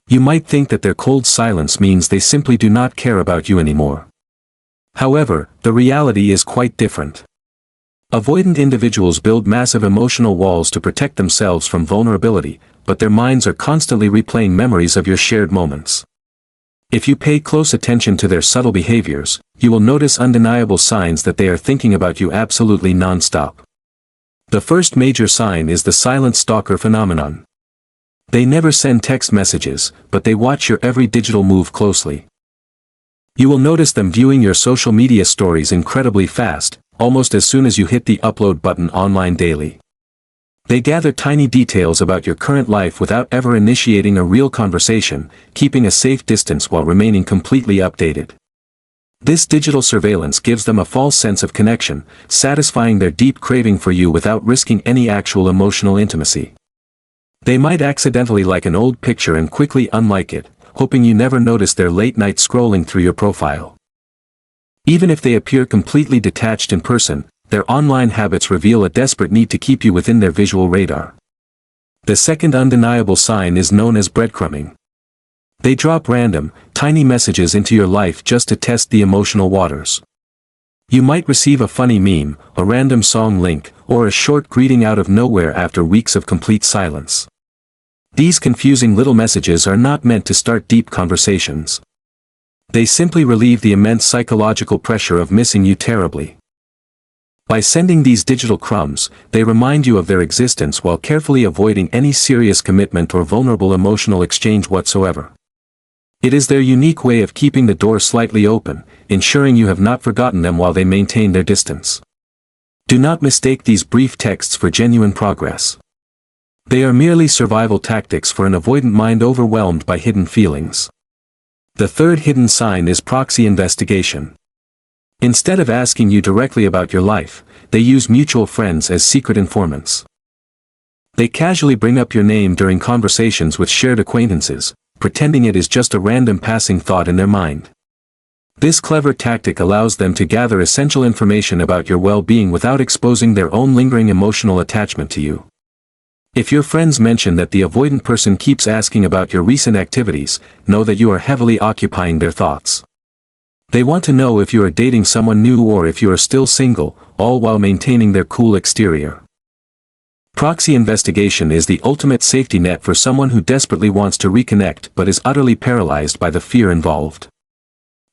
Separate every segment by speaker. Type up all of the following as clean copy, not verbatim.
Speaker 1: You might think that their cold silence means they simply do not care about you anymore. However, the reality is quite different. Avoidant individuals build massive emotional walls to protect themselves from vulnerability, but their minds are constantly replaying memories of your shared moments. If you pay close attention to their subtle behaviors, you will notice undeniable signs that they are thinking about you absolutely non-stop. The first major sign is the silent stalker phenomenon. They never send text messages, but they watch your every digital move closely. You will notice them viewing your social media stories incredibly fast, almost as soon as you hit the upload button online daily. They gather tiny details about your current life without ever initiating a real conversation, keeping a safe distance while remaining completely updated. This digital surveillance gives them a false sense of connection, satisfying their deep craving for you without risking any actual emotional intimacy. They might accidentally like an old picture and quickly unlike it, hoping you never notice their late-night scrolling through your profile. Even if they appear completely detached in person, their online habits reveal a desperate need to keep you within their visual radar. The second undeniable sign is known as breadcrumbing. They drop random, tiny messages into your life just to test the emotional waters. You might receive a funny meme, a random song link, or a short greeting out of nowhere after weeks of complete silence. These confusing little messages are not meant to start deep conversations. They simply relieve the immense psychological pressure of missing you terribly. By sending these digital crumbs, they remind you of their existence while carefully avoiding any serious commitment or vulnerable emotional exchange whatsoever. It is their unique way of keeping the door slightly open, ensuring you have not forgotten them while they maintain their distance. Do not mistake these brief texts for genuine progress. They are merely survival tactics for an avoidant mind overwhelmed by hidden feelings. The third hidden sign is proxy investigation. Instead of asking you directly about your life, they use mutual friends as secret informants. They casually bring up your name during conversations with shared acquaintances, pretending it is just a random passing thought in their mind. This clever tactic allows them to gather essential information about your well-being without exposing their own lingering emotional attachment to you. If your friends mention that the avoidant person keeps asking about your recent activities, know that you are heavily occupying their thoughts. They want to know if you are dating someone new or if you are still single, all while maintaining their cool exterior. Proxy investigation is the ultimate safety net for someone who desperately wants to reconnect but is utterly paralyzed by the fear involved.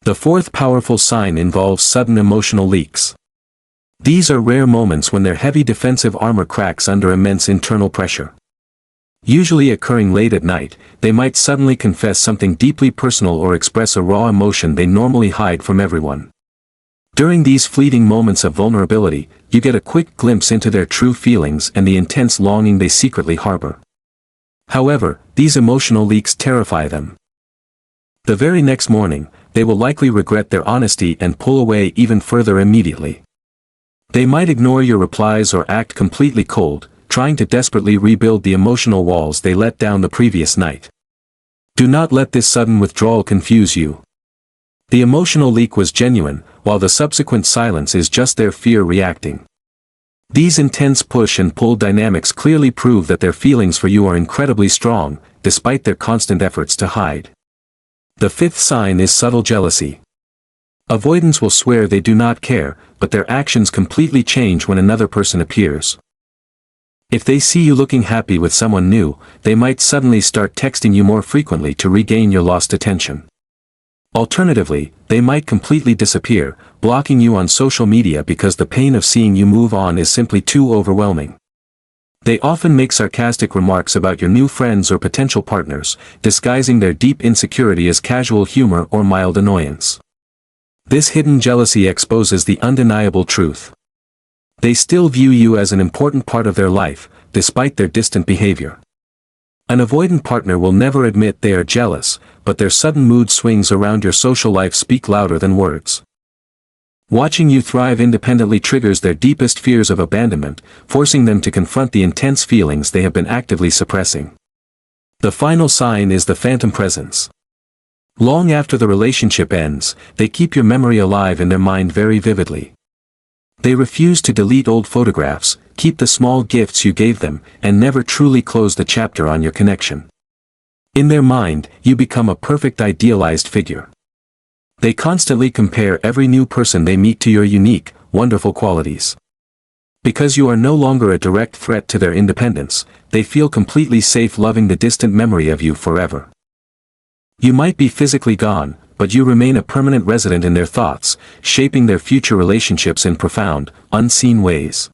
Speaker 1: The fourth powerful sign involves sudden emotional leaks. These are rare moments when their heavy defensive armor cracks under immense internal pressure. Usually occurring late at night, they might suddenly confess something deeply personal or express a raw emotion they normally hide from everyone. During these fleeting moments of vulnerability, you get a quick glimpse into their true feelings and the intense longing they secretly harbor. However, these emotional leaks terrify them. The very next morning, they will likely regret their honesty and pull away even further immediately. They might ignore your replies or act completely cold, trying to desperately rebuild the emotional walls they let down the previous night. Do not let this sudden withdrawal confuse you. The emotional leak was genuine, while the subsequent silence is just their fear reacting. These intense push and pull dynamics clearly prove that their feelings for you are incredibly strong, despite their constant efforts to hide. The fifth sign is subtle jealousy. Avoidants will swear they do not care, but their actions completely change when another person appears. If they see you looking happy with someone new, they might suddenly start texting you more frequently to regain your lost attention. Alternatively, they might completely disappear, blocking you on social media because the pain of seeing you move on is simply too overwhelming. They often make sarcastic remarks about your new friends or potential partners, disguising their deep insecurity as casual humor or mild annoyance. This hidden jealousy exposes the undeniable truth. They still view you as an important part of their life, despite their distant behavior. An avoidant partner will never admit they are jealous, but their sudden mood swings around your social life speak louder than words. Watching you thrive independently triggers their deepest fears of abandonment, forcing them to confront the intense feelings they have been actively suppressing. The final sign is the phantom presence. Long after the relationship ends, they keep your memory alive in their mind very vividly. They refuse to delete old photographs, keep the small gifts you gave them, and never truly close the chapter on your connection. In their mind, you become a perfect idealized figure. They constantly compare every new person they meet to your unique, wonderful qualities. Because you are no longer a direct threat to their independence, they feel completely safe loving the distant memory of you forever. You might be physically gone, but you remain a permanent resident in their thoughts, shaping their future relationships in profound, unseen ways.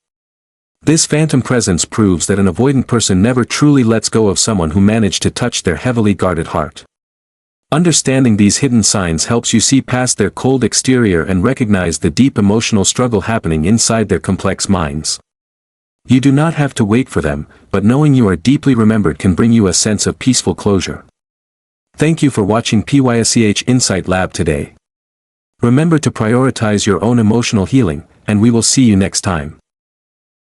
Speaker 1: This phantom presence proves that an avoidant person never truly lets go of someone who managed to touch their heavily guarded heart. Understanding these hidden signs helps you see past their cold exterior and recognize the deep emotional struggle happening inside their complex minds. You do not have to wait for them, but knowing you are deeply remembered can bring you a sense of peaceful closure. Thank you for watching PYSCH Insight Lab today. Remember to prioritize your own emotional healing, and we will see you next time.